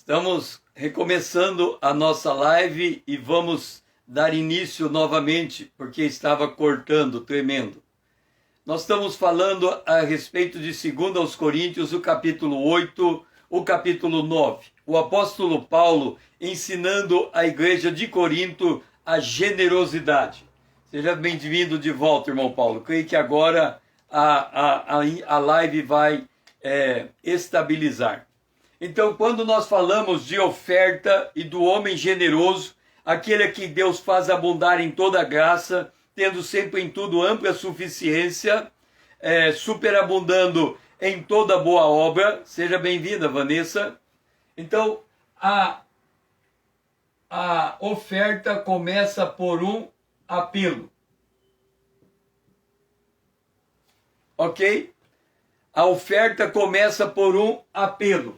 Estamos recomeçando a nossa live e vamos dar início novamente, porque estava cortando, tremendo. Nós estamos falando a respeito de 2 aos Coríntios, o capítulo 8, o capítulo 9. O apóstolo Paulo ensinando a igreja de Corinto a generosidade. Seja bem-vindo de volta, irmão Paulo. Creio que agora a live vai estabilizar. Então, quando nós falamos de oferta e do homem generoso, aquele a que Deus faz abundar em toda graça, tendo sempre em tudo ampla suficiência, superabundando em toda boa obra. Seja bem-vinda, Vanessa. Então, a oferta começa por um apelo. Ok? A oferta começa por um apelo.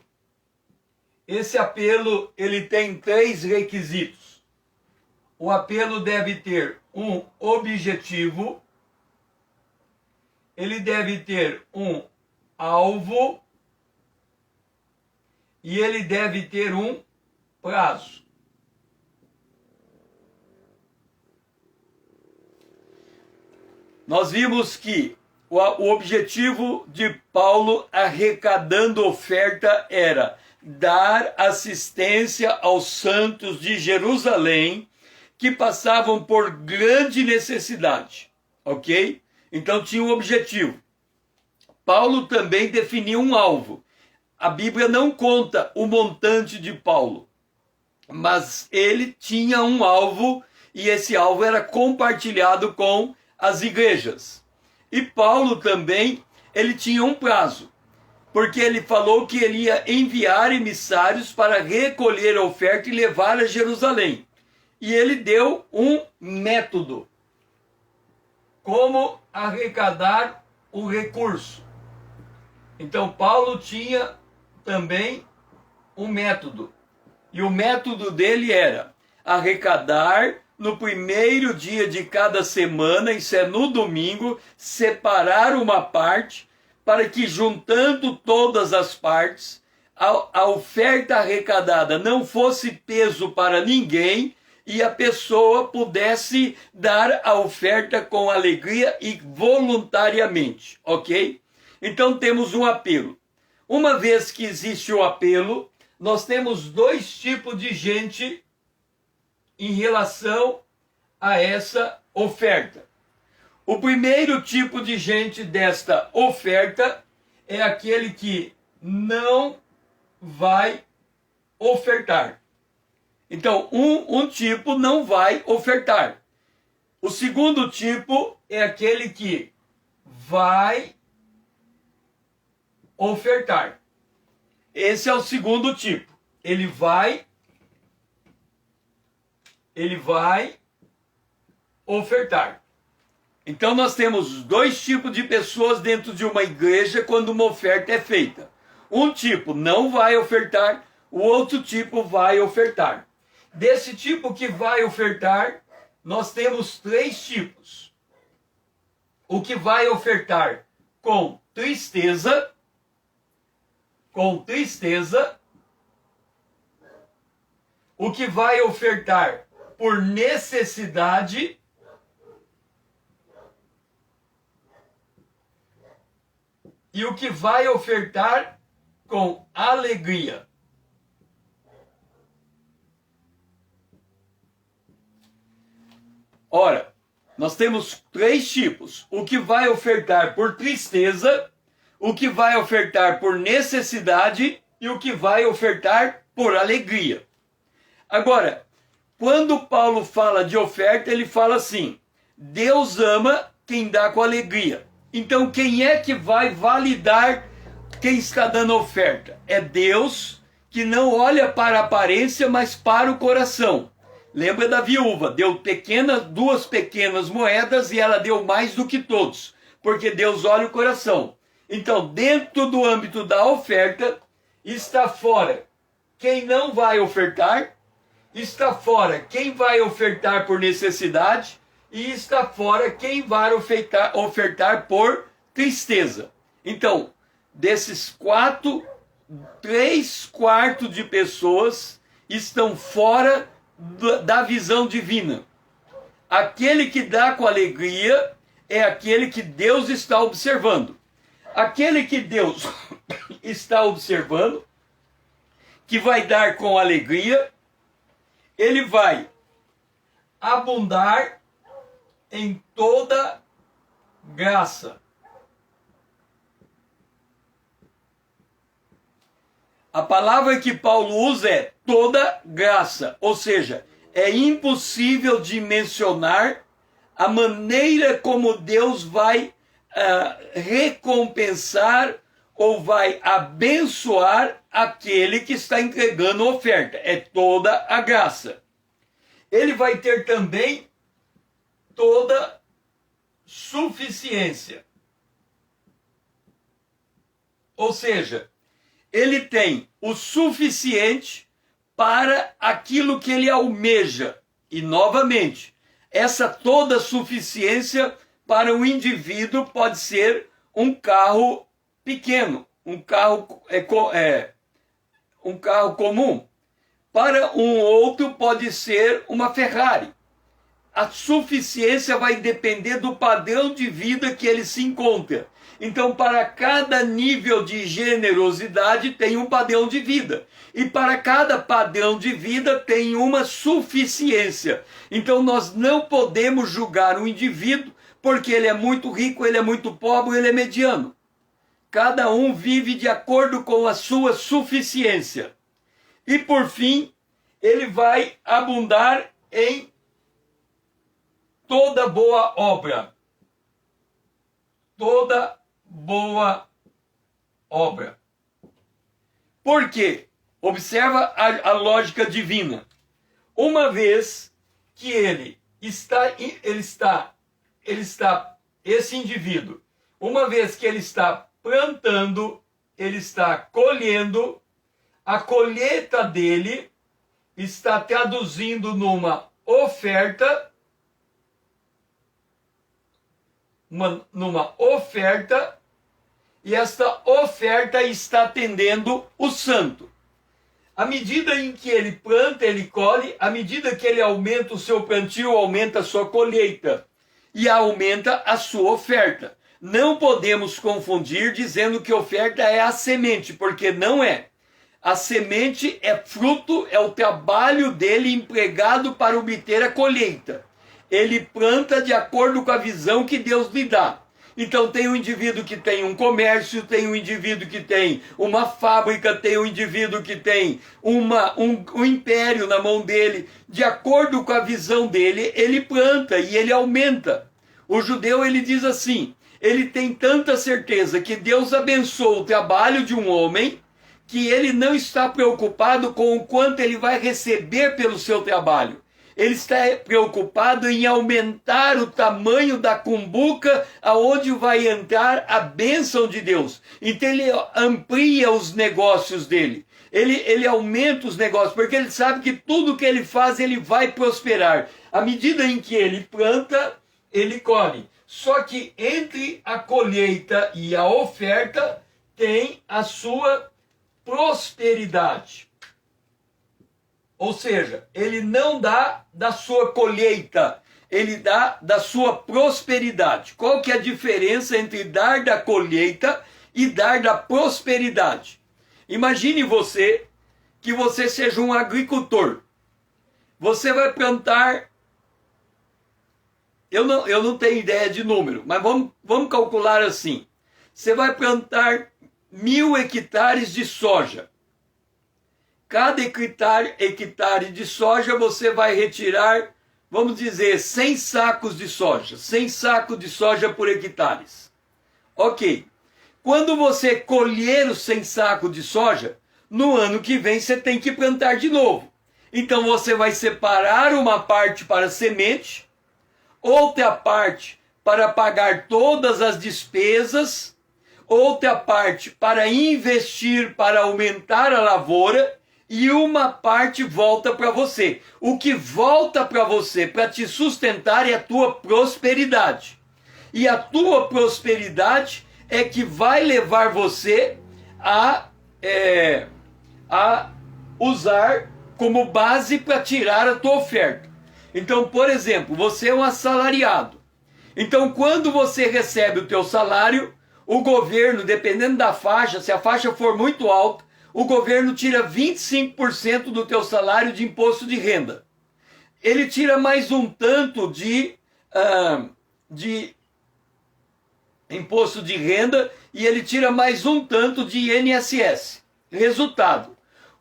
Esse apelo, ele tem 3 requisitos. O apelo deve ter um objetivo, ele deve ter um alvo e ele deve ter um prazo. Nós vimos que o objetivo de Paulo arrecadando oferta era dar assistência aos santos de Jerusalém que passavam por grande necessidade, ok? Então tinha um objetivo. Paulo também definiu um alvo. A Bíblia não conta o montante de Paulo, mas ele tinha um alvo e esse alvo era compartilhado com as igrejas. E Paulo também, ele tinha um prazo, porque ele falou que ele ia enviar emissários para recolher a oferta e levar a Jerusalém. E ele deu um método, como arrecadar o recurso. Então Paulo tinha também um método, e o método dele era arrecadar no primeiro dia de cada semana, isso é no domingo, separar uma parte, para que juntando todas as partes, a oferta arrecadada não fosse peso para ninguém e a pessoa pudesse dar a oferta com alegria e voluntariamente, ok? Então temos um apelo. Uma vez que existe o apelo, nós temos 2 tipos de gente em relação a essa oferta. O primeiro tipo de gente desta oferta é aquele que não vai ofertar. Então, um tipo não vai ofertar. O segundo tipo é aquele que vai ofertar. Esse é o segundo tipo. Ele vai ofertar. Então nós temos 2 tipos de pessoas dentro de uma igreja quando uma oferta é feita. Um tipo não vai ofertar, o outro tipo vai ofertar. Desse tipo que vai ofertar, nós temos 3 tipos. O que vai ofertar com tristeza, o que vai ofertar por necessidade, e o que vai ofertar com alegria. Ora, nós temos 3 tipos. O que vai ofertar por tristeza, o que vai ofertar por necessidade e o que vai ofertar por alegria. Agora, quando Paulo fala de oferta, ele fala assim: Deus ama quem dá com alegria. Então, quem é que vai validar quem está dando oferta? É Deus, que não olha para a aparência, mas para o coração. Lembra da viúva? Deu 2 pequenas moedas e ela deu mais do que todos, porque Deus olha o coração. Então, dentro do âmbito da oferta, está fora quem não vai ofertar, está fora quem vai ofertar por necessidade, e está fora quem vai ofertar por tristeza. Então, desses 4 3/4 de pessoas estão fora da visão divina. Aquele que dá com alegria é aquele que Deus está observando. Aquele que Deus está observando, que vai dar com alegria, ele vai abundar em toda graça. A palavra que Paulo usa é toda graça, ou seja, é impossível de mencionar a maneira como Deus vai recompensar ou vai abençoar aquele que está entregando oferta. É toda a graça. Ele vai ter também toda suficiência. Ou seja, ele tem o suficiente para aquilo que ele almeja. E, novamente, essa toda suficiência para o indivíduo pode ser um carro pequeno, um carro comum. Para um outro pode ser uma Ferrari. A suficiência vai depender do padrão de vida que ele se encontra. Então, para cada nível de generosidade tem um padrão de vida. E para cada padrão de vida tem uma suficiência. Então, nós não podemos julgar um indivíduo porque ele é muito rico, ele é muito pobre, ele é mediano. Cada um vive de acordo com a sua suficiência. E por fim, ele vai abundar em toda boa obra. Toda boa obra. Por quê? Observa a lógica divina. Uma vez que esse indivíduo, uma vez que ele está plantando, ele está colhendo, a colheita dele está traduzindo numa oferta, e esta oferta está atendendo o santo. À medida em que ele planta, ele colhe, à medida que ele aumenta o seu plantio, aumenta a sua colheita e aumenta a sua oferta. Não podemos confundir dizendo que oferta é a semente, porque não é. A semente é fruto, é o trabalho dele empregado para obter a colheita. Ele planta de acordo com a visão que Deus lhe dá. Então tem um indivíduo que tem um comércio, tem um indivíduo que tem uma fábrica, tem um indivíduo que tem um império na mão dele. De acordo com a visão dele, ele planta e ele aumenta. O judeu, ele diz assim, ele tem tanta certeza que Deus abençoa o trabalho de um homem, que ele não está preocupado com o quanto ele vai receber pelo seu trabalho. Ele está preocupado em aumentar o tamanho da cumbuca aonde vai entrar a bênção de Deus. Então ele amplia os negócios dele. Ele aumenta os negócios, porque ele sabe que tudo que ele faz, ele vai prosperar. À medida em que ele planta, ele colhe. Só que entre a colheita e a oferta, tem a sua prosperidade. Ou seja, ele não dá da sua colheita, ele dá da sua prosperidade. Qual que é a diferença entre dar da colheita e dar da prosperidade? Imagine que você seja um agricultor. Você vai plantar, eu não tenho ideia de número, mas vamos calcular assim. Você vai plantar 1.000 hectares de soja. Cada hectare de soja você vai retirar, vamos dizer, 100 sacos de soja. 100 sacos de soja por hectares. Ok. Quando você colher os 100 sacos de soja, no ano que vem você tem que plantar de novo. Então você vai separar uma parte para semente, outra parte para pagar todas as despesas, outra parte para investir, para aumentar a lavoura, e uma parte volta para você. O que volta para você para te sustentar é a tua prosperidade. E a tua prosperidade é que vai levar você a a usar como base para tirar a tua oferta. Então, por exemplo, você é um assalariado. Então, quando você recebe o teu salário, o governo, dependendo da faixa, se a faixa for muito alta, o governo tira 25% do teu salário de imposto de renda. Ele tira mais um tanto de imposto de renda e ele tira mais um tanto de INSS. Resultado,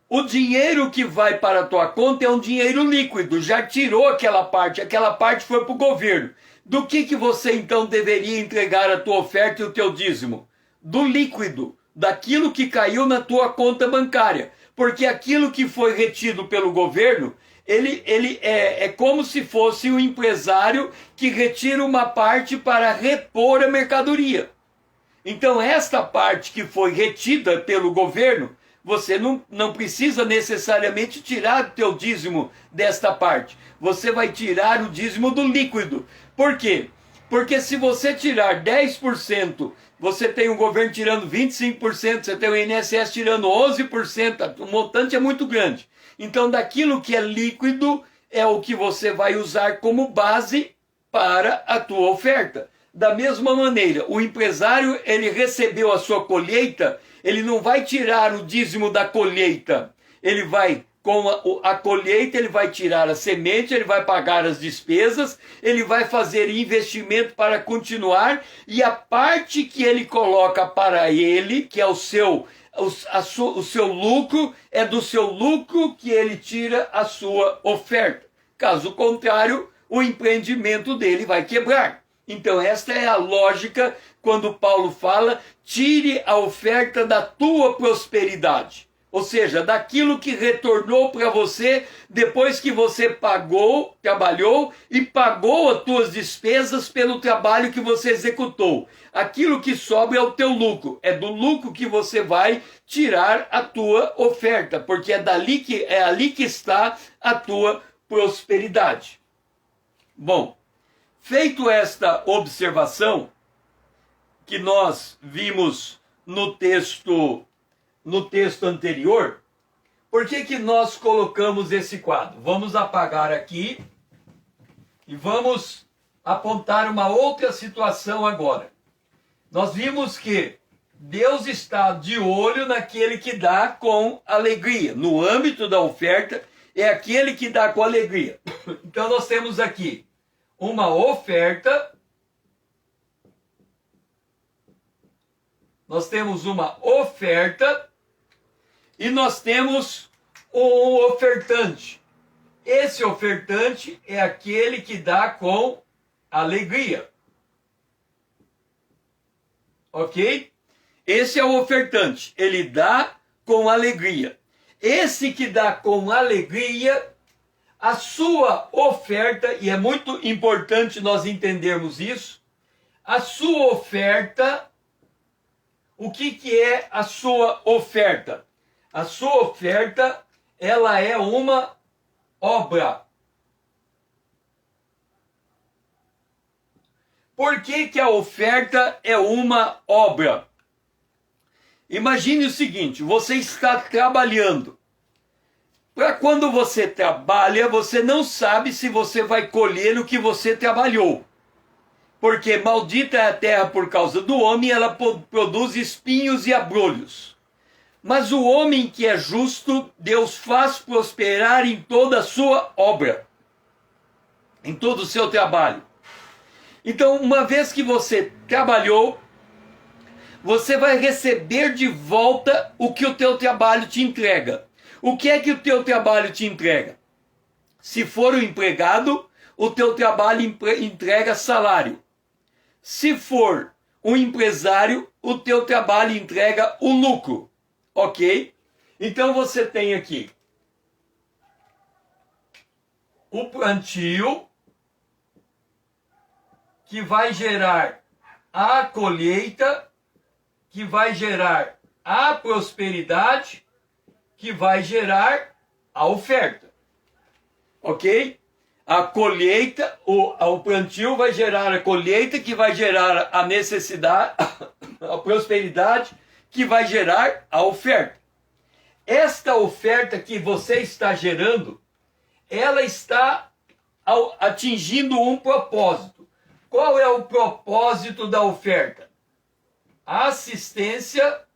o dinheiro que vai para a tua conta é um dinheiro líquido, já tirou aquela parte foi para o governo. Do que você então deveria entregar a tua oferta e o teu dízimo? Do líquido, daquilo que caiu na tua conta bancária. Porque aquilo que foi retido pelo governo, ele é como se fosse um empresário que retira uma parte para repor a mercadoria. Então esta parte que foi retida pelo governo, você não precisa necessariamente tirar o teu dízimo desta parte. Você vai tirar o dízimo do líquido. Por quê? Porque se você tirar 10%, você tem o governo tirando 25%, você tem o INSS tirando 11%, o montante é muito grande. Então daquilo que é líquido é o que você vai usar como base para a tua oferta. Da mesma maneira, o empresário, ele recebeu a sua colheita, ele não vai tirar o dízimo da colheita, ele vai, com a colheita, ele vai tirar a semente, ele vai pagar as despesas, ele vai fazer investimento para continuar, e a parte que ele coloca para ele, que é o seu lucro, é do seu lucro que ele tira a sua oferta. Caso contrário, o empreendimento dele vai quebrar. Então esta é a lógica quando Paulo fala, tire a oferta da tua prosperidade. Ou seja, daquilo que retornou para você depois que você trabalhou e pagou as tuas despesas pelo trabalho que você executou. Aquilo que sobra é o teu lucro. É do lucro que você vai tirar a tua oferta, porque é ali que está a tua prosperidade. Bom, feito esta observação que nós vimos no texto anterior, por que nós colocamos esse quadro? Vamos apagar aqui e vamos apontar uma outra situação agora. Nós vimos que Deus está de olho naquele que dá com alegria. No âmbito da oferta, é aquele que dá com alegria. Então nós temos aqui uma oferta. Nós temos uma oferta e nós temos um ofertante. Esse ofertante é aquele que dá com alegria. Ok? Esse é o ofertante. Ele dá com alegria. Esse que dá com alegria, a sua oferta, e é muito importante nós entendermos isso, a sua oferta, o que é a sua oferta? A sua oferta, ela é uma obra. Por que a oferta é uma obra? Imagine o seguinte, você está trabalhando. Para quando você trabalha, você não sabe se você vai colher o que você trabalhou. Porque maldita é a terra por causa do homem, ela produz espinhos e abrolhos. Mas o homem que é justo, Deus faz prosperar em toda a sua obra, em todo o seu trabalho. Então, uma vez que você trabalhou, você vai receber de volta o que o teu trabalho te entrega. O que é que o teu trabalho te entrega? Se for o empregado, o teu trabalho entrega salário. Se for um empresário, o teu trabalho entrega o lucro. Ok? Então você tem aqui o plantio, que vai gerar a colheita, que vai gerar a prosperidade, que vai gerar a oferta. Ok? A colheita, o plantio vai gerar a colheita, que vai gerar a necessidade, a prosperidade, que vai gerar a oferta. esta oferta que você está gerando, ela está atingindo um propósito. Qual é o propósito da oferta? Assistência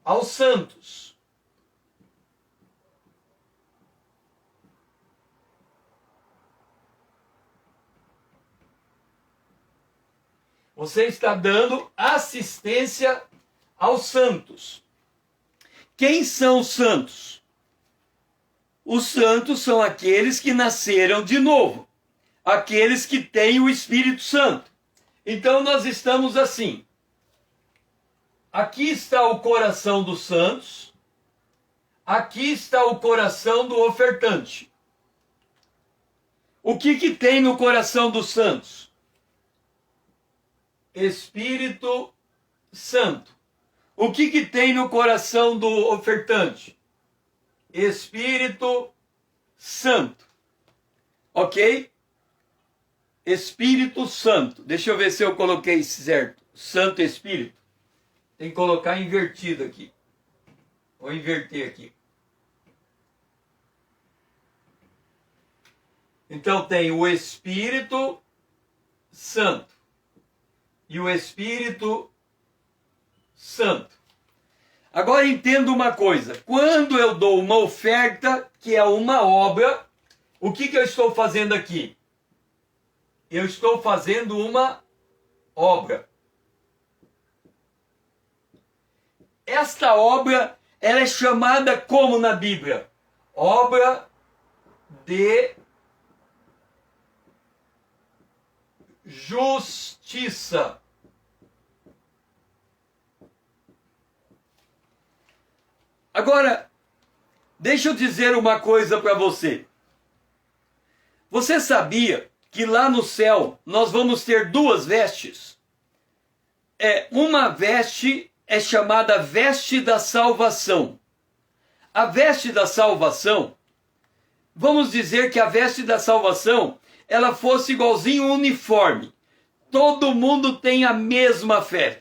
aos santos. Você está dando assistência aos santos. Quem são os santos? Os santos são aqueles que nasceram de novo, aqueles que têm o Espírito Santo. Então nós estamos assim. Aqui está o coração dos santos, aqui está o coração do ofertante. O que tem no coração dos santos? Espírito Santo. O que tem no coração do ofertante? Espírito Santo. Ok? Espírito Santo. Deixa eu ver se eu coloquei certo. Santo Espírito. Tem que colocar invertido aqui. Vou inverter aqui. Então tem o Espírito Santo e o Espírito Santo. Agora entenda uma coisa. Quando eu dou uma oferta, que é uma obra, o que eu estou fazendo aqui? Eu estou fazendo uma obra. Esta obra, ela é chamada como na Bíblia? Obra de justiça. Agora, deixa eu dizer uma coisa para você. Você sabia que lá no céu nós vamos ter duas vestes? Uma veste é chamada veste da salvação. A veste da salvação, vamos dizer que a veste da salvação, ela fosse igualzinho um uniforme. Todo mundo tem a mesma veste,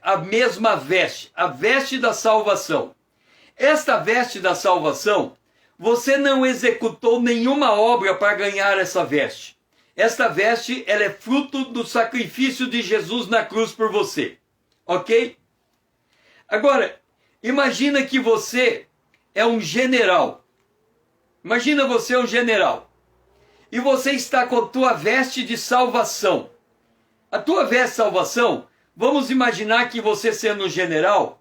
a veste da salvação. Esta veste da salvação, você não executou nenhuma obra para ganhar essa veste. Esta veste, ela é fruto do sacrifício de Jesus na cruz por você. Ok? Agora, imagina que você é um general. Imagina você é um general. E você está com a tua veste de salvação. A tua veste de salvação, vamos imaginar que você sendo um general,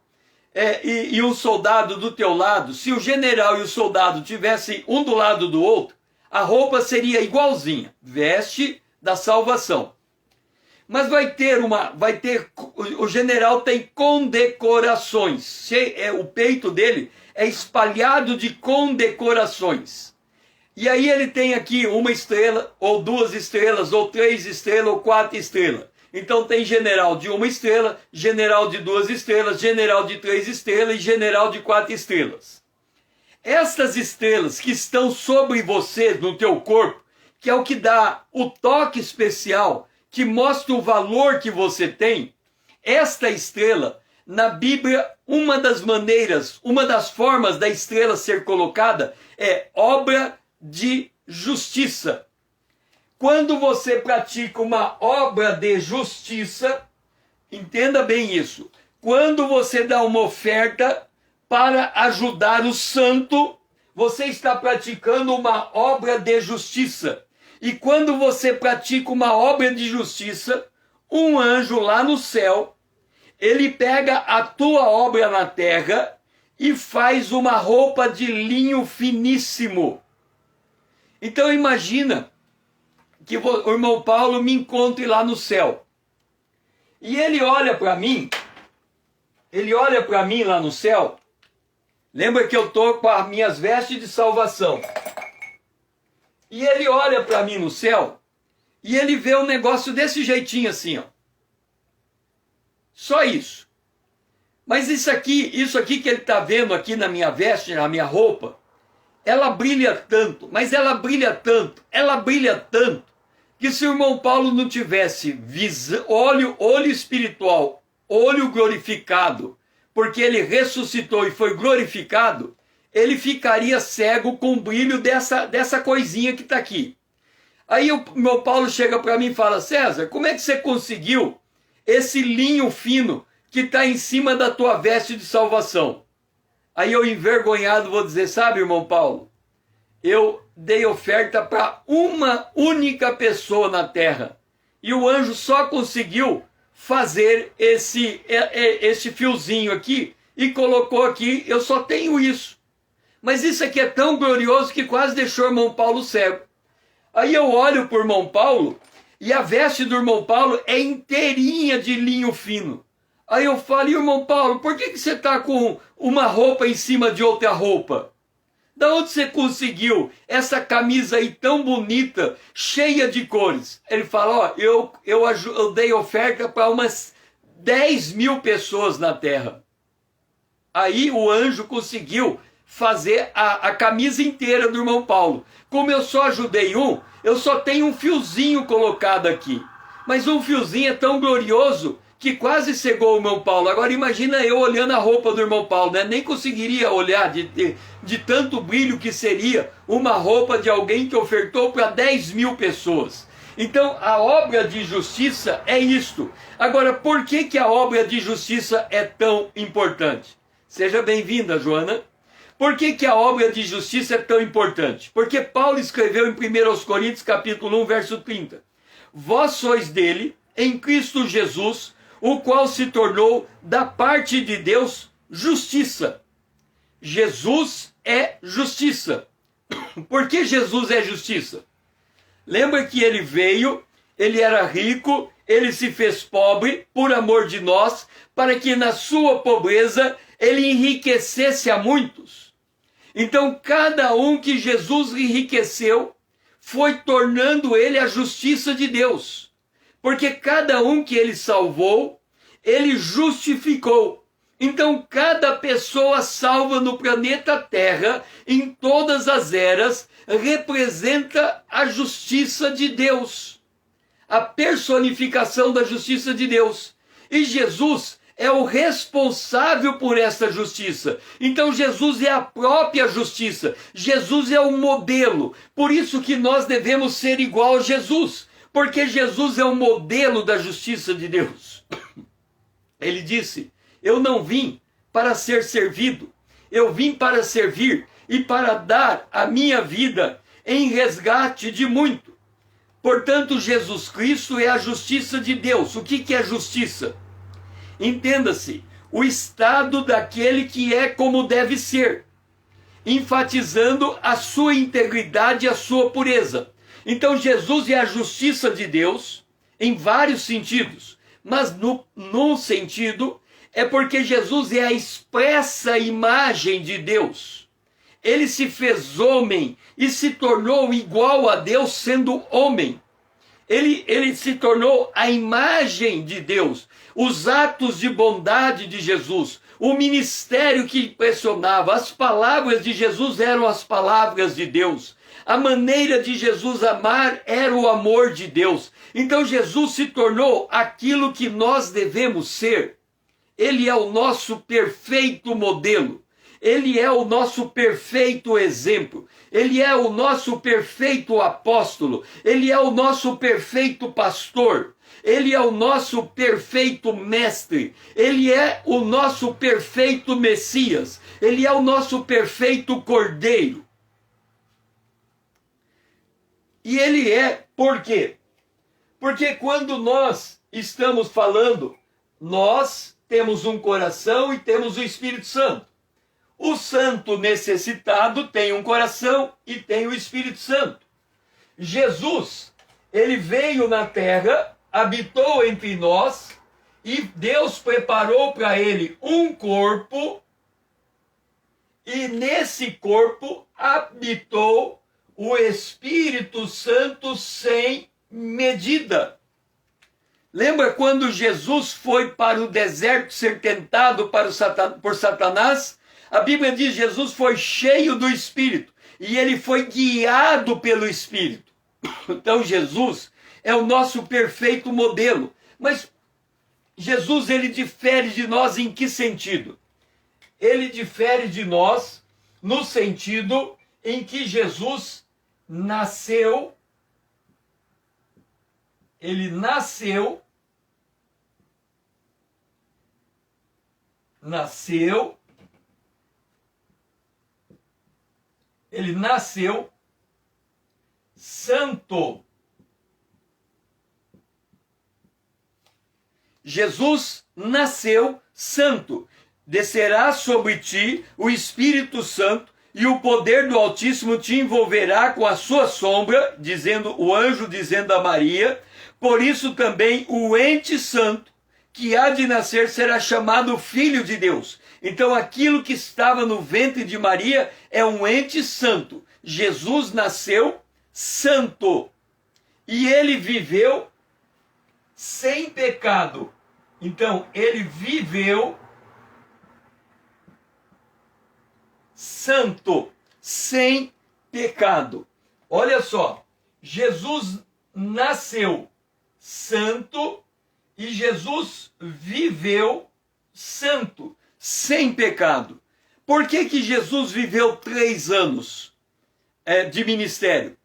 e um soldado do teu lado, se o general e o soldado tivessem um do lado do outro, a roupa seria igualzinha, veste da salvação. Mas o general tem condecorações, o peito dele é espalhado de condecorações. E aí ele tem aqui uma estrela, ou 2 estrelas, ou 3 estrelas, ou 4 estrelas. Então tem general de 1 estrela, general de 2 estrelas, general de 3 estrelas e general de 4 estrelas. Estas estrelas que estão sobre você, no teu corpo, que é o que dá o toque especial, que mostra o valor que você tem, esta estrela, na Bíblia, uma das formas da estrela ser colocada é obra de justiça. Quando você pratica uma obra de justiça, entenda bem isso. Quando você dá uma oferta para ajudar o santo, você está praticando uma obra de justiça. E quando você pratica uma obra de justiça, um anjo lá no céu, ele pega a tua obra na terra e faz uma roupa de linho finíssimo. Então imagina que o irmão Paulo me encontre lá no céu. E ele olha para mim lá no céu. Lembra que eu estou com as minhas vestes de salvação. E ele olha para mim no céu e ele vê um negócio desse jeitinho assim, ó. Só isso. Mas isso aqui que ele está vendo aqui na minha veste, na minha roupa, ela brilha tanto, mas ela brilha tanto, que se o irmão Paulo não tivesse olho espiritual, olho glorificado, porque ele ressuscitou e foi glorificado, ele ficaria cego com o brilho dessa coisinha que está aqui. Aí o meu Paulo chega para mim e fala: César, como é que você conseguiu esse linho fino que está em cima da tua veste de salvação? Aí eu, envergonhado, vou dizer: sabe, irmão Paulo, eu dei oferta para uma única pessoa na terra, e o anjo só conseguiu fazer esse fiozinho aqui e colocou aqui, eu só tenho isso. Mas isso aqui é tão glorioso que quase deixou o irmão Paulo cego. Aí eu olho para o irmão Paulo e a veste do irmão Paulo é inteirinha de linho fino. Aí eu falo: irmão Paulo, por que você está com uma roupa em cima de outra roupa? Da onde você conseguiu essa camisa aí tão bonita, cheia de cores? Ele fala: eu dei oferta para umas 10.000 pessoas na terra. Aí o anjo conseguiu fazer a camisa inteira do irmão Paulo. Como eu só ajudei eu só tenho um fiozinho colocado aqui. Mas um fiozinho é tão glorioso que quase cegou o irmão Paulo. Agora imagina eu olhando a roupa do irmão Paulo, né? Nem conseguiria olhar de tanto brilho que seria uma roupa de alguém que ofertou para 10.000 pessoas. Então a obra de justiça é isto. Agora, por que a obra de justiça é tão importante? Seja bem-vinda, Joana. Por que a obra de justiça é tão importante? Porque Paulo escreveu em 1 Coríntios capítulo 1, verso 30. Vós sois dele, em Cristo Jesus, o qual se tornou da parte de Deus justiça. Jesus é justiça. Por que Jesus é justiça? Lembra que ele veio, ele era rico, ele se fez pobre por amor de nós, para que na sua pobreza ele enriquecesse a muitos. Então cada um que Jesus enriqueceu foi tornando ele a justiça de Deus. Porque cada um que ele salvou, ele justificou. Então cada pessoa salva no planeta Terra, em todas as eras, representa a justiça de Deus. A personificação da justiça de Deus. E Jesus é o responsável por essa justiça. Então Jesus é a própria justiça. Jesus é o modelo. Por isso que nós devemos ser igual a Jesus. Porque Jesus é o modelo da justiça de Deus. Ele disse: eu não vim para ser servido. Eu vim para servir e para dar a minha vida em resgate de muito. Portanto, Jesus Cristo é a justiça de Deus. O que é justiça? Entenda-se, o estado daquele que é como deve ser, enfatizando a sua integridade e a sua pureza. Então Jesus é a justiça de Deus em vários sentidos, mas num sentido é porque Jesus é a expressa imagem de Deus. Ele se fez homem e se tornou igual a Deus sendo homem. Ele se tornou a imagem de Deus. Os atos de bondade de Jesus, o ministério que impressionava, as palavras de Jesus eram as palavras de Deus. A maneira de Jesus amar era o amor de Deus. Então Jesus se tornou aquilo que nós devemos ser. Ele é o nosso perfeito modelo. Ele é o nosso perfeito exemplo. Ele é o nosso perfeito apóstolo. Ele é o nosso perfeito pastor. Ele é o nosso perfeito mestre. Ele é o nosso perfeito Messias. Ele é o nosso perfeito cordeiro. E ele é por quê? Porque quando nós estamos falando, nós temos um coração e temos o Espírito Santo. O santo necessitado tem um coração e tem o Espírito Santo. Jesus, ele veio na terra, habitou entre nós e Deus preparou para ele um corpo e nesse corpo habitou o Espírito Santo sem medida. Lembra quando Jesus foi para o deserto ser tentado por Satanás? A Bíblia diz que Jesus foi cheio do Espírito e ele foi guiado pelo Espírito. Então Jesus, é o nosso perfeito modelo. Mas Jesus, ele difere de nós em que sentido? Ele difere de nós no sentido em que Jesus nasceu, ele nasceu santo. Jesus nasceu santo. Descerá sobre ti o Espírito Santo e o poder do Altíssimo te envolverá com a sua sombra, dizendo o anjo dizendo a Maria. Por isso também o ente santo que há de nascer será chamado Filho de Deus. Então aquilo que estava no ventre de Maria é um ente santo. Jesus nasceu santo e ele viveu sem pecado. Então ele viveu santo, sem pecado. Olha só, Jesus nasceu santo e Jesus viveu santo, sem pecado. Por que que Jesus viveu 3 anos de ministério?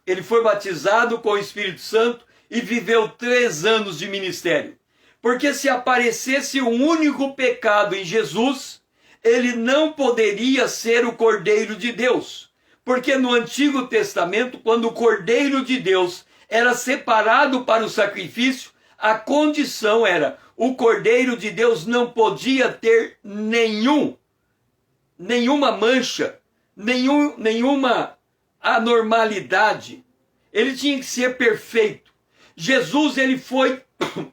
Ele foi batizado com o Espírito Santo e viveu 3 anos de ministério. Porque se aparecesse um único pecado em Jesus, ele não poderia ser o Cordeiro de Deus. Porque no Antigo Testamento, quando o Cordeiro de Deus era separado para o sacrifício, a condição era, o Cordeiro de Deus não podia ter nenhuma mancha, nenhuma anormalidade. Ele tinha que ser perfeito. Jesus, ele foi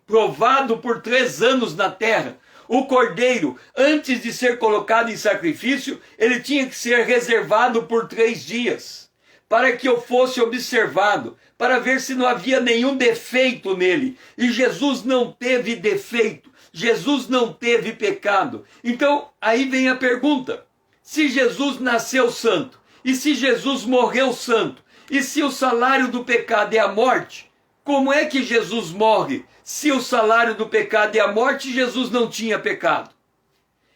provado por 3 anos na terra. O cordeiro, antes de ser colocado em sacrifício, ele tinha que ser reservado por 3 dias, para que eu fosse observado, para ver se não havia nenhum defeito nele. E Jesus não teve defeito, Jesus não teve pecado. Então, aí vem a pergunta: se Jesus nasceu santo, e se Jesus morreu santo, e se o salário do pecado é a morte, como é que Jesus morre? Se o salário do pecado é a morte, Jesus não tinha pecado.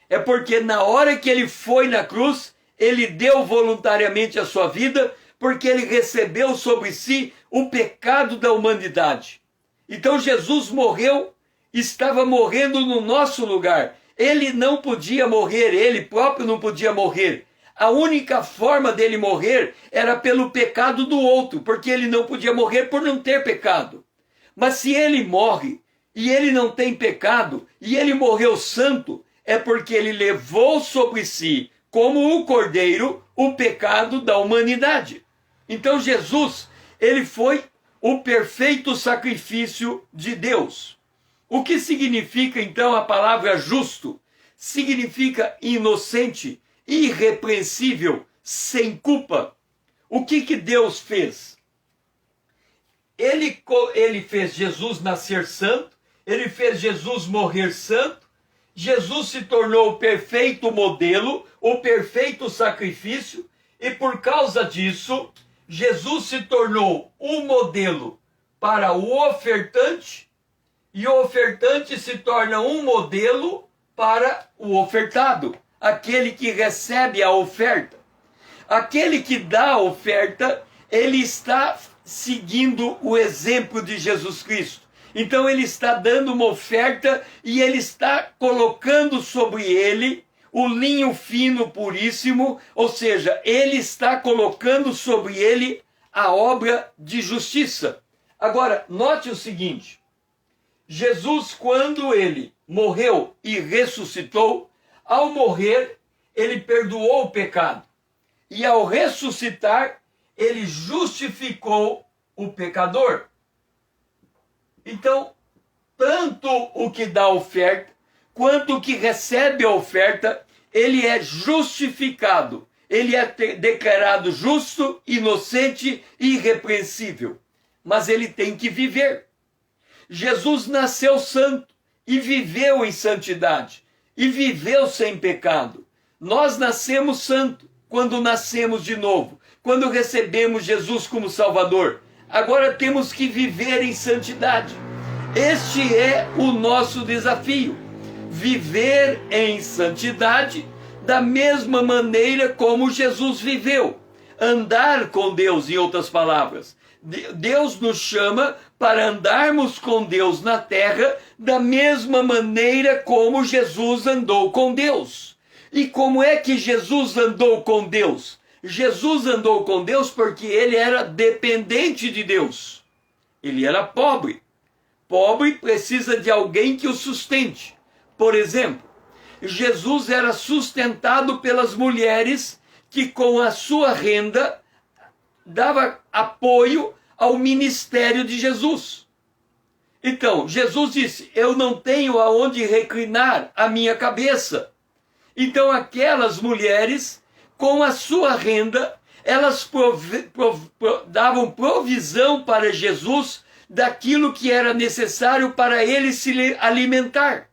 É porque na hora que ele foi na cruz, ele deu voluntariamente a sua vida, porque ele recebeu sobre si o pecado da humanidade. Então Jesus morreu, estava morrendo no nosso lugar. Ele não podia morrer, ele próprio não podia morrer. A única forma dele morrer era pelo pecado do outro, porque ele não podia morrer por não ter pecado. Mas se ele morre e ele não tem pecado e ele morreu santo, é porque ele levou sobre si, como o cordeiro, o pecado da humanidade. Então Jesus, ele foi o perfeito sacrifício de Deus. O que significa então a palavra justo? Significa inocente, irrepreensível, sem culpa. O que Deus fez? Ele fez Jesus nascer santo, ele fez Jesus morrer santo, Jesus se tornou o perfeito modelo, o perfeito sacrifício, e por causa disso, Jesus se tornou um modelo para o ofertante, e o ofertante se torna um modelo para o ofertado, aquele que recebe a oferta. Aquele que dá a oferta, ele está seguindo o exemplo de Jesus Cristo. Então ele está dando uma oferta e ele está colocando sobre ele o linho fino puríssimo, ou seja, ele está colocando sobre ele a obra de justiça. Agora, note o seguinte: Jesus, quando ele morreu e ressuscitou, ao morrer, ele perdoou o pecado. E ao ressuscitar, ele justificou o pecador. Então, tanto o que dá a oferta, quanto o que recebe a oferta, ele é justificado. Ele é declarado justo, inocente e irrepreensível. Mas ele tem que viver. Jesus nasceu santo e viveu em santidade. E viveu sem pecado. Nós nascemos santo quando nascemos de novo. Quando recebemos Jesus como Salvador. Agora temos que viver em santidade. Este é o nosso desafio. Viver em santidade da mesma maneira como Jesus viveu. Andar com Deus, em outras palavras. Deus nos chama para andarmos com Deus na terra da mesma maneira como Jesus andou com Deus. E como é que Jesus andou com Deus? Jesus andou com Deus porque ele era dependente de Deus. Ele era pobre. Pobre precisa de alguém que o sustente. Por exemplo, Jesus era sustentado pelas mulheres que com a sua renda dava apoio ao ministério de Jesus. Então, Jesus disse, eu não tenho aonde reclinar a minha cabeça. Então, aquelas mulheres, com a sua renda, elas davam provisão para Jesus daquilo que era necessário para ele se alimentar.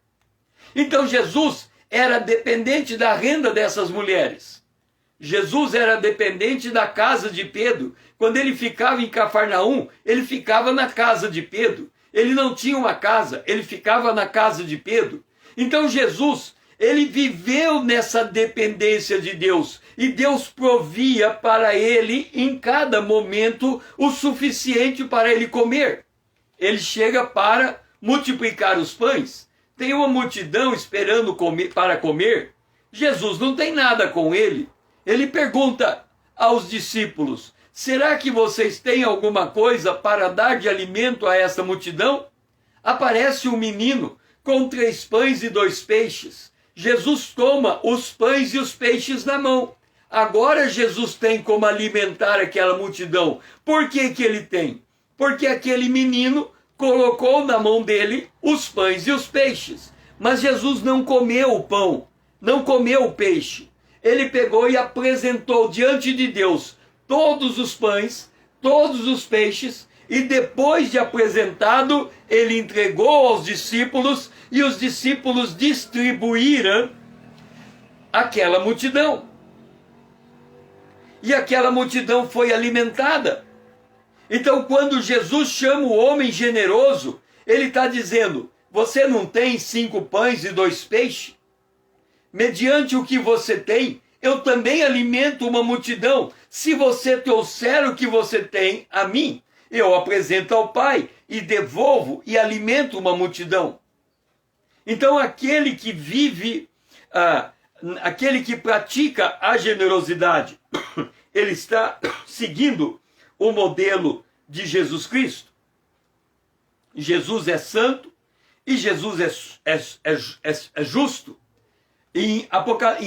Então, Jesus era dependente da renda dessas mulheres. Jesus era dependente da casa de Pedro. Quando ele ficava em Cafarnaum, ele ficava na casa de Pedro. Ele não tinha uma casa, ele ficava na casa de Pedro. Então Jesus, ele viveu nessa dependência de Deus. E Deus provia para ele, em cada momento, o suficiente para ele comer. Ele chega para multiplicar os pães. Tem uma multidão esperando para comer. Jesus não tem nada com ele. Ele pergunta aos discípulos, será que vocês têm alguma coisa para dar de alimento a essa multidão? Aparece um menino com 3 pães e 2 peixes. Jesus toma os pães e os peixes na mão. Agora Jesus tem como alimentar aquela multidão. Por que que ele tem? Porque aquele menino colocou na mão dele os pães e os peixes. Mas Jesus não comeu o pão, não comeu o peixe. Ele pegou e apresentou diante de Deus todos os pães, todos os peixes, e depois de apresentado, ele entregou aos discípulos, e os discípulos distribuíram aquela multidão. E aquela multidão foi alimentada. Então, quando Jesus chama o homem generoso, ele está dizendo, você não tem 5 pães e 2 peixes? Mediante o que você tem, eu também alimento uma multidão. Se você trouxer o que você tem a mim, eu apresento ao Pai e devolvo e alimento uma multidão. Então aquele que vive, aquele que pratica a generosidade, ele está seguindo o modelo de Jesus Cristo. Jesus é santo e Jesus é justo. Em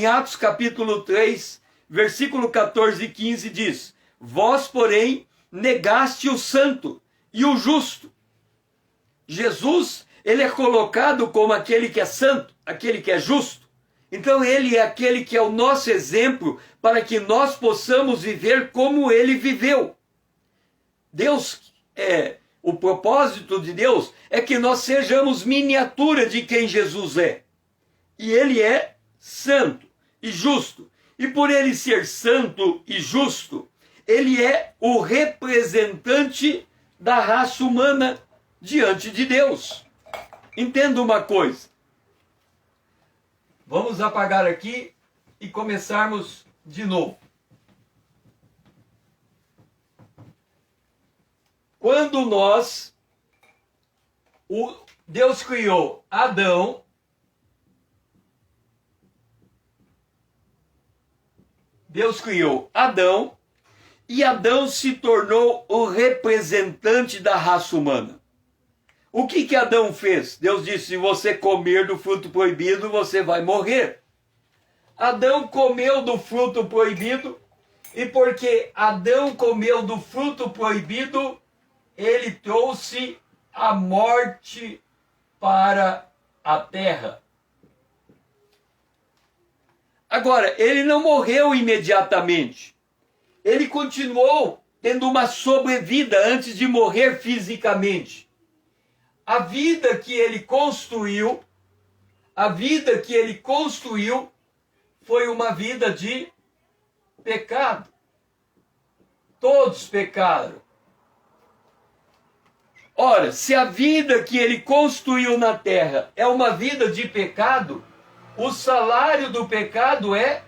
Atos capítulo 3, versículo 14 e 15 diz, vós, porém, negaste o santo e o justo. Jesus, ele é colocado como aquele que é santo, aquele que é justo. Então ele é aquele que é o nosso exemplo para que nós possamos viver como ele viveu. O propósito de Deus é que nós sejamos miniatura de quem Jesus é. E ele é santo e justo. E por ele ser santo e justo, ele é o representante da raça humana diante de Deus. Entenda uma coisa. Vamos apagar aqui e começarmos de novo. Quando Deus criou Adão, e Adão se tornou o representante da raça humana. O que Adão fez? Deus disse, se você comer do fruto proibido, você vai morrer. Adão comeu do fruto proibido, e porque Adão comeu do fruto proibido, ele trouxe a morte para a terra. Agora, ele não morreu imediatamente. Ele continuou tendo uma sobrevida antes de morrer fisicamente. A vida que ele construiu foi uma vida de pecado. Todos pecaram. Ora, se a vida que ele construiu na terra é uma vida de pecado, o salário do pecado é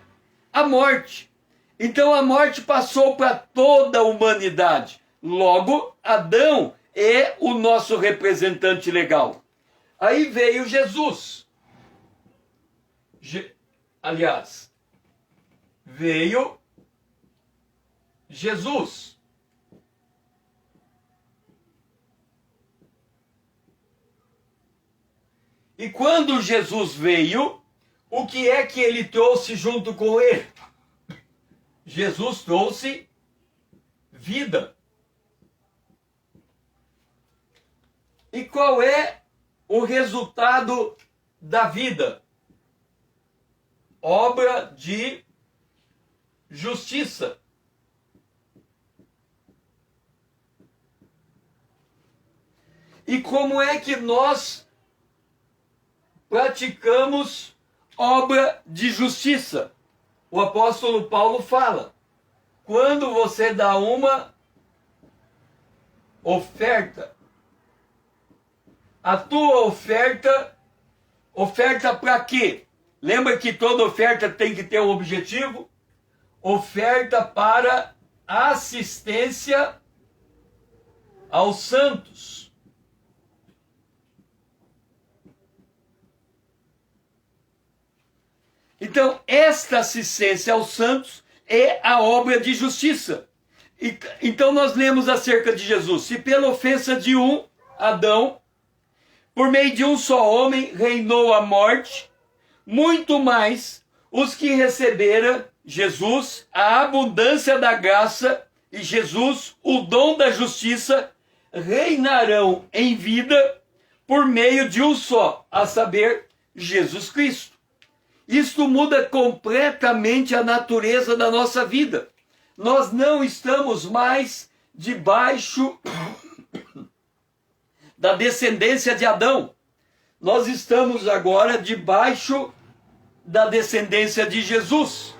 a morte. Então a morte passou para toda a humanidade. Logo, Adão é o nosso representante legal. Aí veio Jesus. Aliás, veio Jesus. E quando Jesus veio, o que é que ele trouxe junto com ele? Jesus trouxe vida. E qual é o resultado da vida? Obra de justiça. E como é que nós praticamos obra de justiça? O apóstolo Paulo fala: quando você dá uma oferta, a tua oferta para quê? Lembra que toda oferta tem que ter um objetivo? Oferta para assistência aos santos. Então, esta assistência aos santos é a obra de justiça. Então, nós lemos acerca de Jesus. Se pela ofensa de um, Adão, por meio de um só homem, reinou a morte, muito mais os que receberam Jesus, a abundância da graça, e Jesus, o dom da justiça, reinarão em vida por meio de um só, a saber, Jesus Cristo. Isto muda completamente a natureza da nossa vida. Nós não estamos mais debaixo da descendência de Adão. Nós estamos agora debaixo da descendência de Jesus.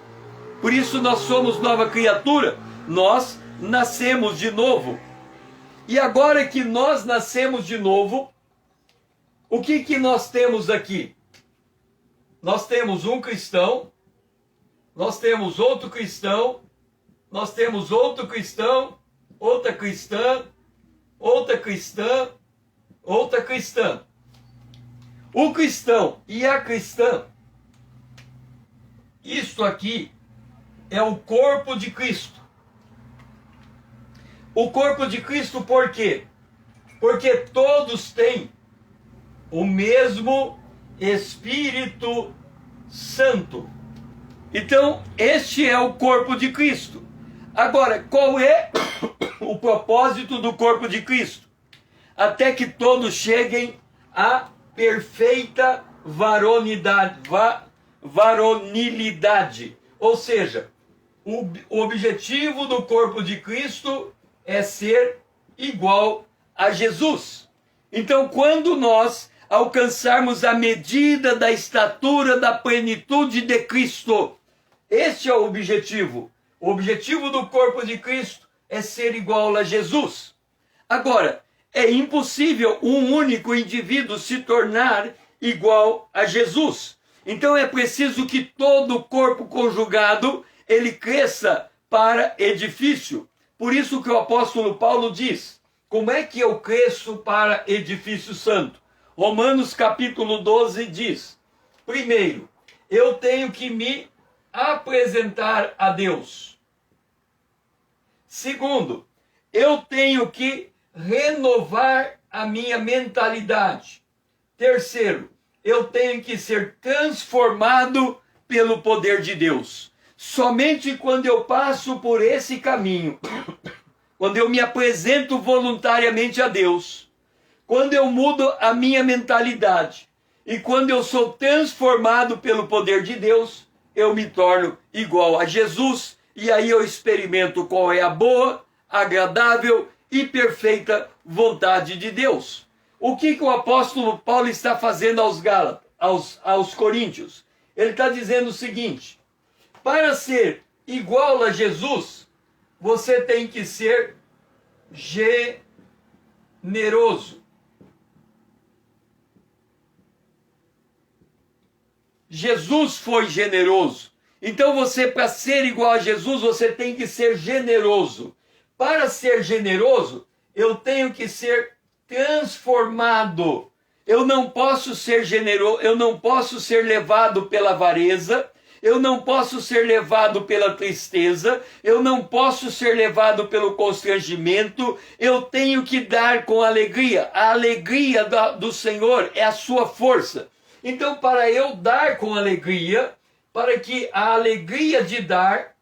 Por isso nós somos nova criatura. Nós nascemos de novo. E agora que nós nascemos de novo, o que nós temos aqui? Nós temos um cristão, nós temos outro cristão, nós temos outro cristão, outra cristã, outra cristã, outra cristã. O cristão e a cristã, isto aqui é o corpo de Cristo. O corpo de Cristo por quê? Porque todos têm o mesmo Espírito Santo. Então, este é o corpo de Cristo. Agora, qual é o propósito do corpo de Cristo? Até que todos cheguem à perfeita varonilidade. Ou seja, o objetivo do corpo de Cristo é ser igual a Jesus. Então, quando nós alcançarmos a medida da estatura da plenitude de Cristo, este é o objetivo. O objetivo do corpo de Cristo é ser igual a Jesus. Agora, é impossível um único indivíduo se tornar igual a Jesus. Então é preciso que todo o corpo conjugado ele cresça para edifício. Por isso que o apóstolo Paulo diz: como é que eu cresço para edifício santo? Romanos capítulo 12 diz: primeiro, eu tenho que me apresentar a Deus. Segundo, eu tenho que renovar a minha mentalidade. Terceiro, eu tenho que ser transformado pelo poder de Deus. Somente quando eu passo por esse caminho, quando eu me apresento voluntariamente a Deus, quando eu mudo a minha mentalidade e quando eu sou transformado pelo poder de Deus, eu me torno igual a Jesus e aí eu experimento qual é a boa, agradável e perfeita vontade de Deus. O que o apóstolo Paulo está fazendo aos Gálatas, aos Coríntios? Ele está dizendo o seguinte: para ser igual a Jesus, você tem que ser generoso. Jesus foi generoso. Então você, para ser igual a Jesus, você tem que ser generoso. Para ser generoso, eu tenho que ser transformado. Eu não posso ser generoso, eu não posso ser levado pela avareza, eu não posso ser levado pela tristeza, eu não posso ser levado pelo constrangimento, eu tenho que dar com alegria. A alegria do Senhor é a sua força. Então, para eu dar com alegria, para que a alegria de dar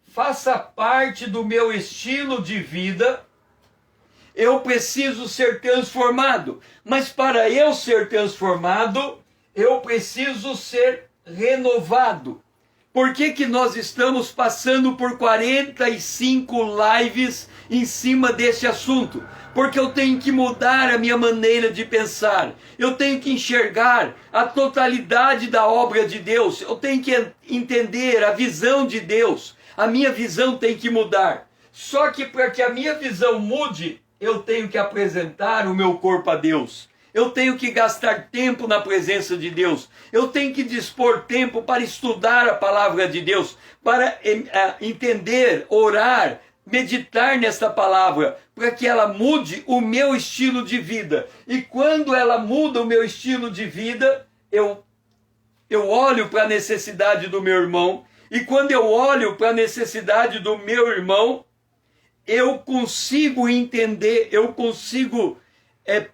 faça parte do meu estilo de vida, eu preciso ser transformado. Mas para eu ser transformado, eu preciso ser renovado. Por que nós estamos passando por 45 lives em cima desse assunto? Porque eu tenho que mudar a minha maneira de pensar. Eu tenho que enxergar a totalidade da obra de Deus. Eu tenho que entender a visão de Deus. A minha visão tem que mudar. Só que para que a minha visão mude, eu tenho que apresentar o meu corpo a Deus. Eu tenho que gastar tempo na presença de Deus. Eu tenho que dispor tempo para estudar a palavra de Deus, para entender, orar, meditar nesta palavra, para que ela mude o meu estilo de vida. E quando ela muda o meu estilo de vida, eu olho para a necessidade do meu irmão. E quando eu olho para a necessidade do meu irmão, eu consigo entender, eu consigo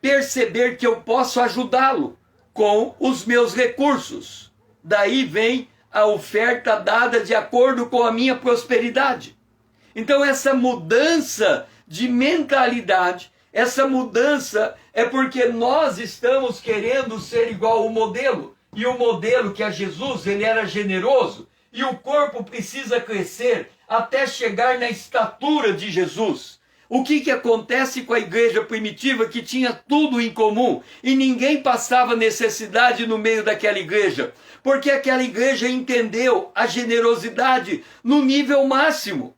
perceber que eu posso ajudá-lo com os meus recursos. Daí vem a oferta dada de acordo com a minha prosperidade. Então essa mudança de mentalidade, essa mudança é porque nós estamos querendo ser igual ao modelo. E o modelo que é Jesus, ele era generoso. E o corpo precisa crescer até chegar na estatura de Jesus. O que acontece com a igreja primitiva que tinha tudo em comum e ninguém passava necessidade no meio daquela igreja? Porque aquela igreja entendeu a generosidade no nível máximo.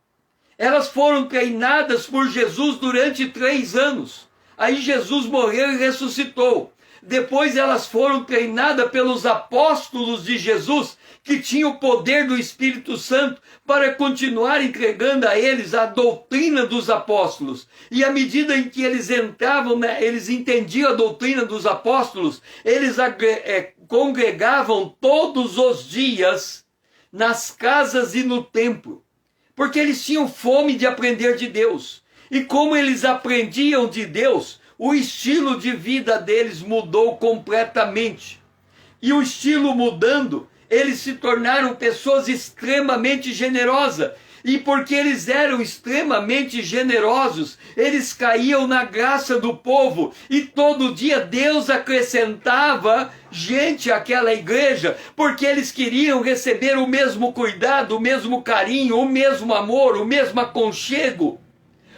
Elas foram treinadas por Jesus durante 3 anos. Aí Jesus morreu e ressuscitou. Depois elas foram treinadas pelos apóstolos de Jesus, que tinham o poder do Espírito Santo para continuar entregando a eles a doutrina dos apóstolos. E à medida em que eles entravam, eles entendiam a doutrina dos apóstolos, eles congregavam todos os dias nas casas e no templo, porque eles tinham fome de aprender de Deus. E como eles aprendiam de Deus, o estilo de vida deles mudou completamente. E o estilo mudando, eles se tornaram pessoas extremamente generosas. E porque eles eram extremamente generosos, eles caíam na graça do povo. E todo dia Deus acrescentava gente àquela igreja, porque eles queriam receber o mesmo cuidado, o mesmo carinho, o mesmo amor, o mesmo aconchego.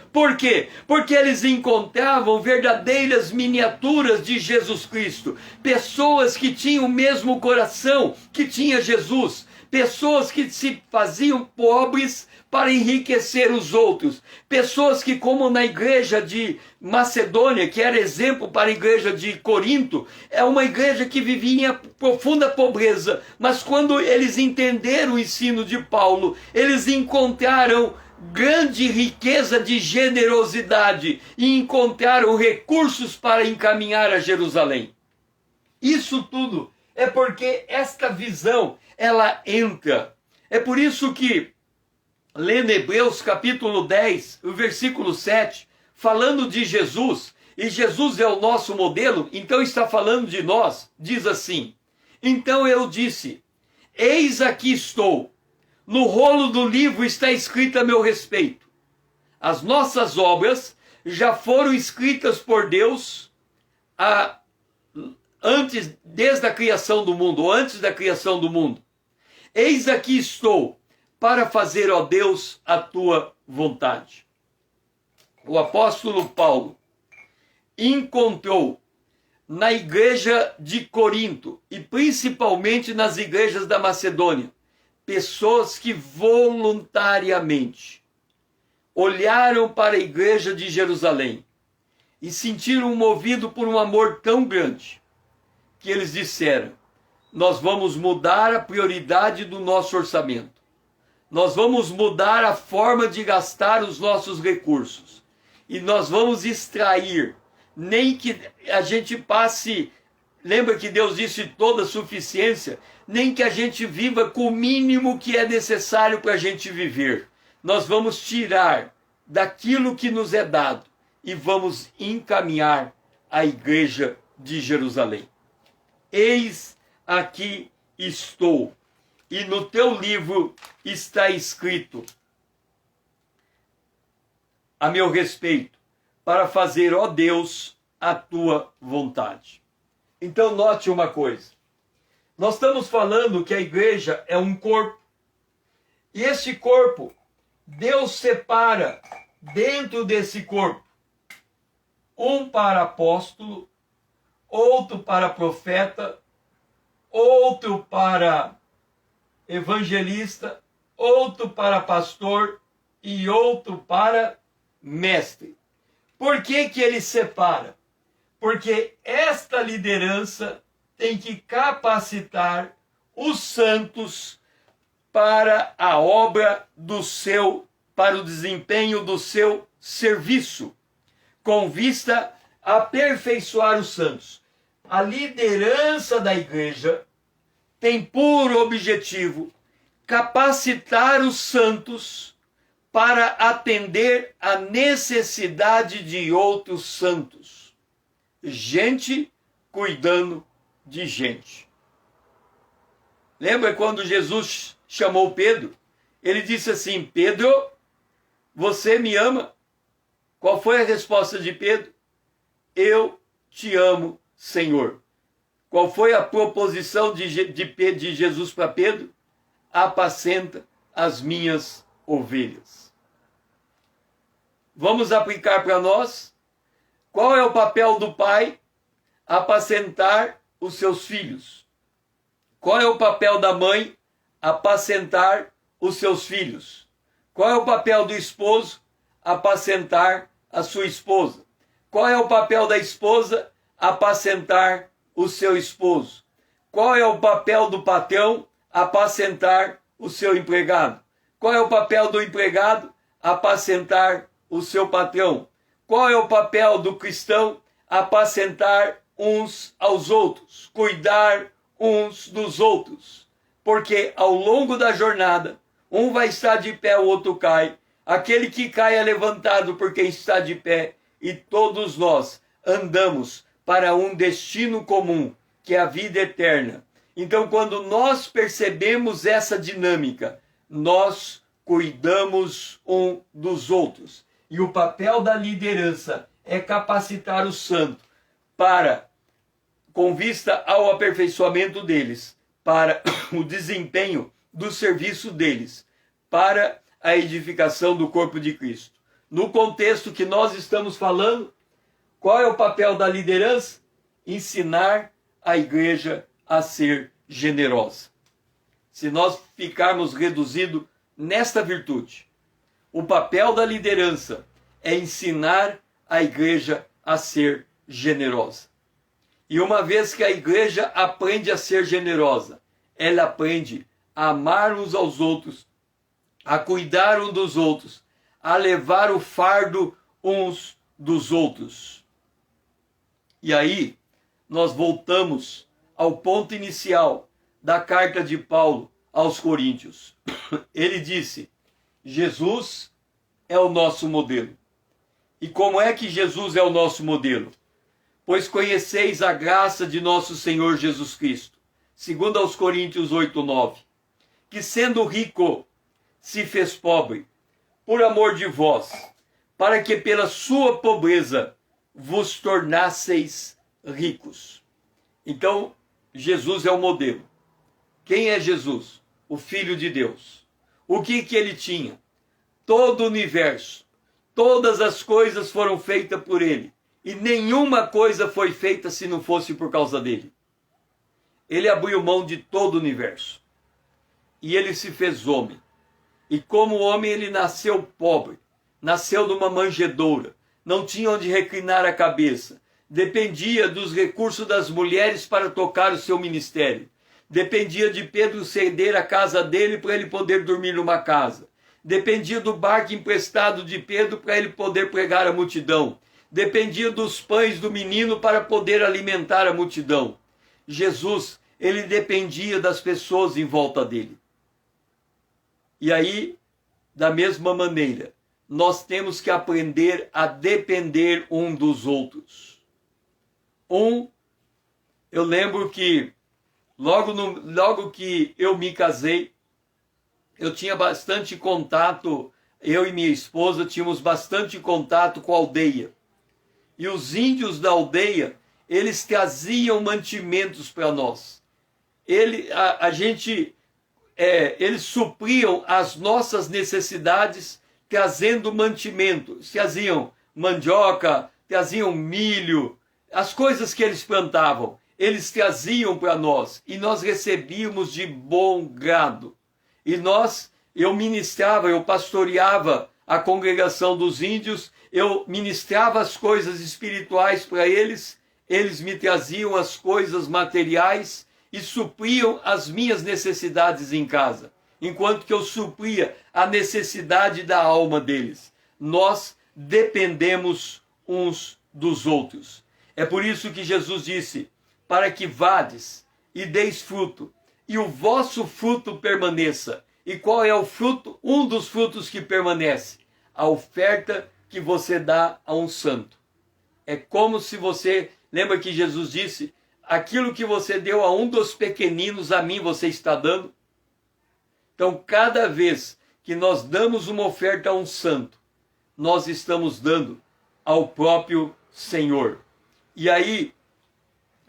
Por quê? Porque eles encontravam verdadeiras miniaturas de Jesus Cristo. Pessoas que tinham o mesmo coração que tinha Jesus. Pessoas que se faziam pobres para enriquecer os outros. Pessoas que, como na igreja de Macedônia, que era exemplo para a igreja de Corinto, é uma igreja que vivia em profunda pobreza. Mas quando eles entenderam o ensino de Paulo, eles encontraram grande riqueza de generosidade e encontraram recursos para encaminhar a Jerusalém. Isso tudo é porque esta visão, ela entra. É por isso que, lendo Hebreus capítulo 10, o versículo 7, falando de Jesus, e Jesus é o nosso modelo, então está falando de nós, diz assim: então eu disse, eis aqui estou, no rolo do livro está escrito a meu respeito. As nossas obras já foram escritas por Deus desde a criação do mundo, ou antes da criação do mundo. Eis aqui estou, para fazer, ó Deus, a tua vontade. O apóstolo Paulo encontrou na igreja de Corinto, e principalmente nas igrejas da Macedônia, pessoas que voluntariamente olharam para a igreja de Jerusalém e sentiram movido por um amor tão grande que eles disseram: nós vamos mudar a prioridade do nosso orçamento. Nós vamos mudar a forma de gastar os nossos recursos. E nós vamos extrair, nem que a gente passe, lembra que Deus disse toda suficiência, nem que a gente viva com o mínimo que é necessário para a gente viver. Nós vamos tirar daquilo que nos é dado e vamos encaminhar a igreja de Jerusalém. Eis aqui estou, e no teu livro está escrito a meu respeito, para fazer, ó Deus, a tua vontade. Então note uma coisa, nós estamos falando que a igreja é um corpo, e este corpo, Deus separa dentro desse corpo, um para apóstolo, outro para profeta, outro para evangelista, outro para pastor e outro para mestre. Por que que ele separa? Porque esta liderança tem que capacitar os santos para a obra do seu, para o desempenho do seu serviço, com vista a aperfeiçoar os santos. A liderança da igreja tem por objetivo capacitar os santos para atender a necessidade de outros santos. Gente cuidando de gente. Lembra quando Jesus chamou Pedro? Ele disse assim: Pedro, você me ama? Qual foi a resposta de Pedro? Eu te amo, Senhor. Qual foi a proposição de Jesus para Pedro? Apacenta as minhas ovelhas. Vamos aplicar para nós? Qual é o papel do pai? Apacentar os seus filhos. Qual é o papel da mãe? Apacentar os seus filhos. Qual é o papel do esposo? Apacentar a sua esposa. Qual é o papel da esposa? Apacentar o seu esposo. Qual é o papel do patrão? Apacentar o seu empregado. Qual é o papel do empregado? Apacentar o seu patrão. Qual é o papel do cristão? Apacentar uns aos outros, cuidar uns dos outros. Porque ao longo da jornada, um vai estar de pé, o outro cai. Aquele que cai é levantado por quem está de pé. E todos nós andamos para um destino comum, que é a vida eterna. Então, quando nós percebemos essa dinâmica, nós cuidamos um dos outros. E o papel da liderança é capacitar o santo para, com vista ao aperfeiçoamento deles, para o desempenho do serviço deles, para a edificação do corpo de Cristo. No contexto que nós estamos falando, qual é o papel da liderança? Ensinar a igreja a ser generosa. Se nós ficarmos reduzidos nesta virtude, o papel da liderança é ensinar a igreja a ser generosa. E uma vez que a igreja aprende a ser generosa, ela aprende a amar uns aos outros, a cuidar uns dos outros, a levar o fardo uns dos outros. E aí, nós voltamos ao ponto inicial da carta de Paulo aos Coríntios. Ele disse: Jesus é o nosso modelo. E como é que Jesus é o nosso modelo? Pois conheceis a graça de nosso Senhor Jesus Cristo, segundo aos Coríntios 8:9, que sendo rico, se fez pobre, por amor de vós, para que pela sua pobreza vos tornasseis ricos. Então, Jesus é o modelo. Quem é Jesus? O Filho de Deus. O que ele tinha? Todo o universo, todas as coisas foram feitas por ele, e nenhuma coisa foi feita se não fosse por causa dele. Ele abriu mão de todo o universo. e ele se fez homem. E como homem ele nasceu pobre, nasceu numa manjedoura, não tinha onde reclinar a cabeça, dependia dos recursos das mulheres para tocar o seu ministério, dependia de Pedro ceder a casa dele para ele poder dormir numa casa, dependia do barco emprestado de Pedro para ele poder pregar a multidão, dependia dos pães do menino para poder alimentar a multidão. Jesus, ele dependia das pessoas em volta dele. E aí, da mesma maneira, nós temos que aprender a depender um dos outros. Eu lembro que logo que eu me casei, eu tinha bastante contato, eu e minha esposa tínhamos bastante contato com a aldeia. E os índios da aldeia, eles traziam mantimentos para nós. Eles supriam as nossas necessidades trazendo mantimentos. Traziam mandioca, traziam milho, as coisas que eles plantavam, eles traziam para nós e nós recebíamos de bom grado. E eu pastoreava a congregação dos índios, eu ministrava as coisas espirituais para eles, eles me traziam as coisas materiais e supriam as minhas necessidades em casa, enquanto que eu supria a necessidade da alma deles. Nós dependemos uns dos outros. É por isso que Jesus disse, para que vades e deis fruto, e o vosso fruto permaneça. E qual é o fruto? Um dos frutos que permanece, a oferta que você dá a um santo. É como se você, lembra que Jesus disse, aquilo que você deu a um dos pequeninos, a mim você está dando? Então, cada vez que nós damos uma oferta a um santo, nós estamos dando ao próprio Senhor. E aí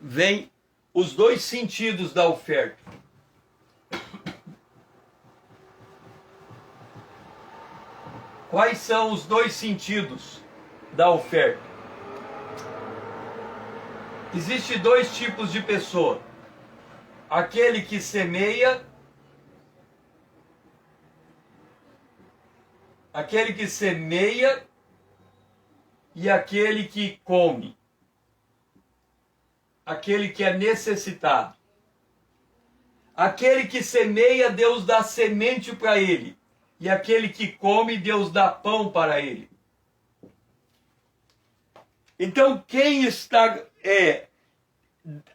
vem os dois sentidos da oferta. Quais são os dois sentidos da oferta? Existem dois tipos de pessoa. Aquele que semeia, e aquele que come. Aquele que é necessitado. Aquele que semeia, Deus dá semente para ele. E aquele que come, Deus dá pão para ele. Então,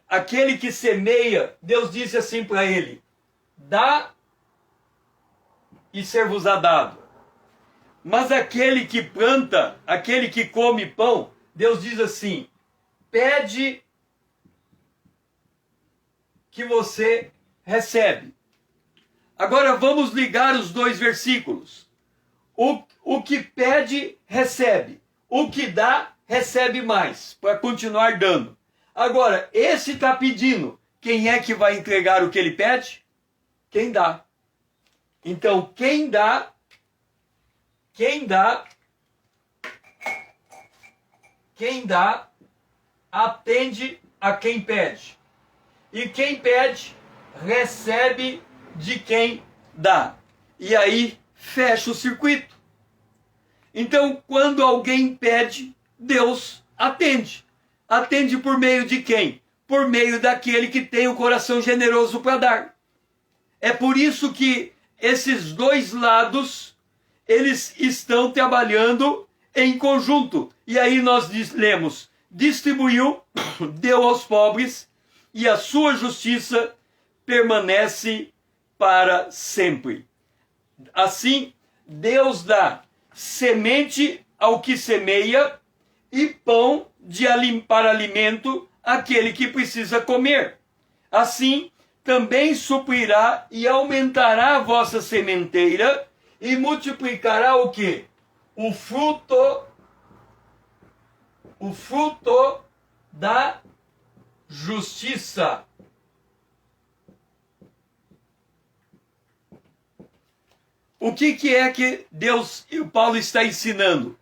aquele que semeia, Deus disse assim para ele, dá e ser-vos-á dado. Mas aquele que planta, aquele que come pão, Deus diz assim, pede que você recebe. Agora vamos ligar os dois versículos. O que pede, recebe. O que dá, recebe mais, para continuar dando. Agora, esse está pedindo. Quem é que vai entregar o que ele pede? Quem dá. Então, quem dá, atende a quem pede. E quem pede, recebe de quem dá. E aí, fecha o circuito. Então, quando alguém pede, Deus atende. Atende por meio de quem? Por meio daquele que tem o coração generoso para dar. É por isso que esses dois lados, eles estão trabalhando em conjunto. E aí nós lemos, distribuiu, deu aos pobres, e a sua justiça permanece para sempre. Assim, Deus dá semente ao que semeia e pão para alimento àquele que precisa comer. Assim, também suprirá e aumentará a vossa sementeira e multiplicará o quê? O fruto da justiça. O que é que Deus e o Paulo está ensinando?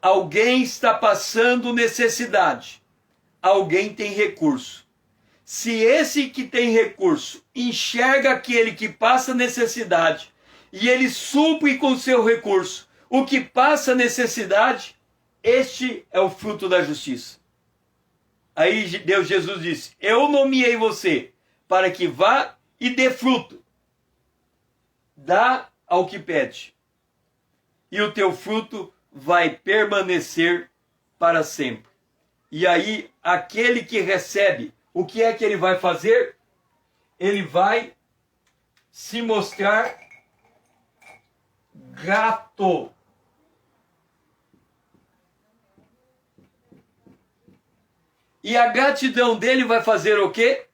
Alguém está passando necessidade. Alguém tem recurso. Se esse que tem recurso enxerga aquele que passa necessidade e ele supre com seu recurso o que passa necessidade, este é o fruto da justiça. Aí Jesus disse: eu nomeei você para que vá e dê fruto. Dá ao que pede, e o teu fruto vai permanecer para sempre. E aí, aquele que recebe, o que é que ele vai fazer? Ele vai se mostrar grato. E a gratidão dele vai fazer o quê?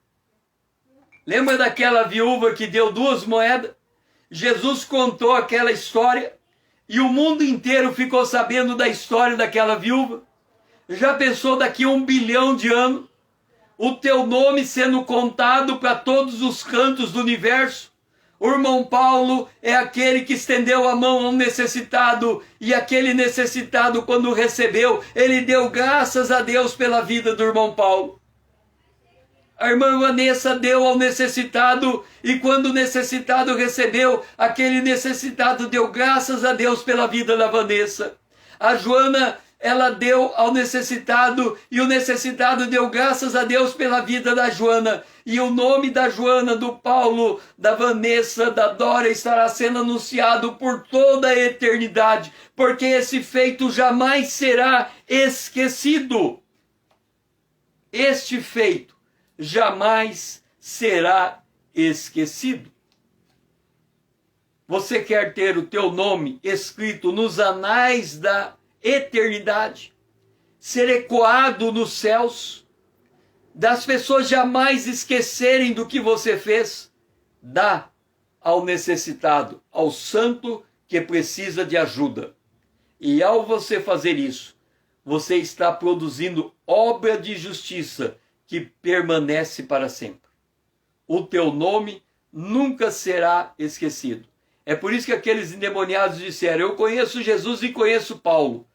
Lembra daquela viúva que deu 2 moedas? Jesus contou aquela história e o mundo inteiro ficou sabendo da história daquela viúva. Já pensou daqui a 1 bilhão de anos? O teu nome sendo contado para todos os cantos do universo? O irmão Paulo é aquele que estendeu a mão ao necessitado, e aquele necessitado, quando recebeu, ele deu graças a Deus pela vida do irmão Paulo. A irmã Vanessa deu ao necessitado, e quando o necessitado recebeu, aquele necessitado deu graças a Deus pela vida da Vanessa. A Joana, ela deu ao necessitado, e o necessitado deu graças a Deus pela vida da Joana. E o nome da Joana, do Paulo, da Vanessa, da Dora estará sendo anunciado por toda a eternidade, porque esse feito jamais será esquecido. Este feito jamais será esquecido. Você quer ter o teu nome escrito nos anais da eternidade, ser ecoado nos céus, das pessoas jamais esquecerem do que você fez? Dá ao necessitado, ao santo que precisa de ajuda. E ao você fazer isso, você está produzindo obra de justiça que permanece para sempre. O teu nome nunca será esquecido. É por isso que aqueles endemoniados disseram: eu conheço Jesus e conheço Paulo.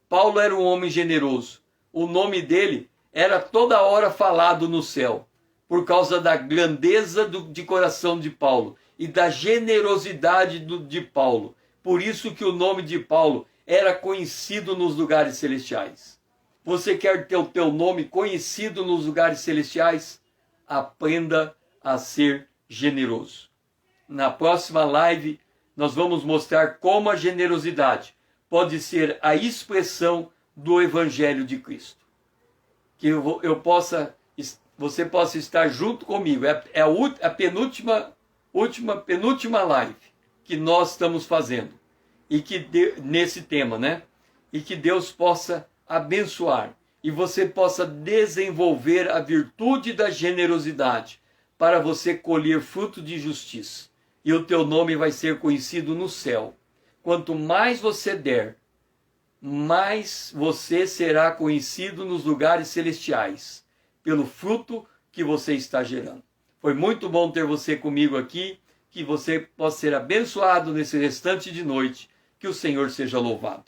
Paulo era um homem generoso. O nome dele era toda hora falado no céu, por causa da grandeza de coração de Paulo e da generosidade de Paulo. Por isso que o nome de Paulo era conhecido nos lugares celestiais. Você quer ter o teu nome conhecido nos lugares celestiais? Aprenda a ser generoso. Na próxima live, nós vamos mostrar como a generosidade pode ser a expressão do Evangelho de Cristo. Que você possa estar junto comigo. É a penúltima live que nós estamos fazendo. E que nesse tema, né? E que Deus possa abençoar. E você possa desenvolver a virtude da generosidade para você colher fruto de justiça. E o teu nome vai ser conhecido no céu. Quanto mais você der, mais você será conhecido nos lugares celestiais, pelo fruto que você está gerando. Foi muito bom ter você comigo aqui, que você possa ser abençoado nesse restante de noite, que o Senhor seja louvado.